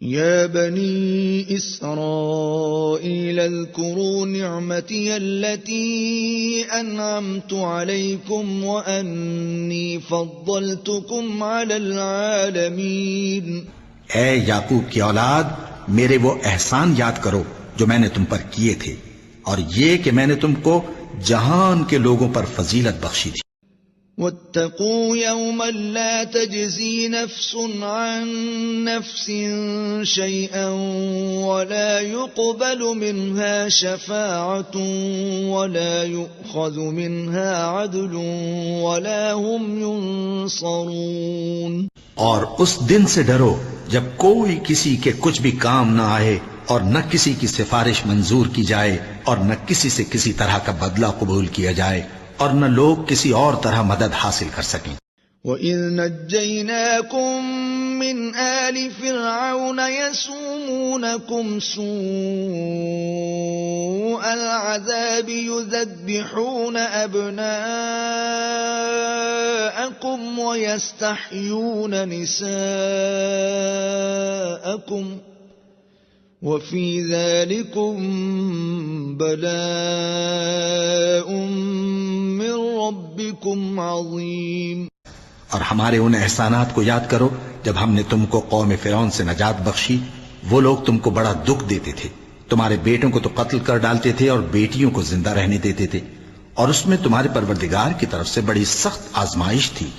يا بني إسرائيل اذكروا نعمتي التي أنعمت عليكم وأني فضلتكم على العالمين. اے یعقوب کی اولاد، میرے وہ احسان یاد کرو جو میں نے تم پر کیے تھے، اور یہ کہ میں نے تم کو جہان کے لوگوں پر فضیلت بخشی تھی. واتقوا يوما لا تجزي نفس عن نفس شيئا ولا يقبل منها شفاعة ولا يؤخذ منها عدل ولا هم ينصرون. اور اس دن سے ڈرو جب کوئی کسی کے کچھ بھی کام نہ آئے، اور نہ کسی کی سفارش منظور کی جائے، اور نہ کسی سے کسی طرح کا بدلہ قبول کیا جائے، اور نہ لوگ کسی اور طرح مدد حاصل کر سکیں. وَإِذْ نَجَّيْنَاكُمْ مِنْ آلِ فِرْعَوْنَ يَسُومُونَكُمْ سُوءَ الْعَذَابِ يُذَبِّحُونَ أَبْنَاءَكُمْ وَيَسْتَحْيُونَ نِسَاءَكُمْ وَفِي ذَلِكُمْ بَلَاءٌ مِّن رَّبِّكُمْ عَظِيمٌ. اور ہمارے ان احسانات کو یاد کرو جب ہم نے تم کو قوم فرعون سے نجات بخشی. وہ لوگ تم کو بڑا دکھ دیتے تھے، تمہارے بیٹوں کو تو قتل کر ڈالتے تھے اور بیٹیوں کو زندہ رہنے دیتے تھے، اور اس میں تمہارے پروردگار کی طرف سے بڑی سخت آزمائش تھی.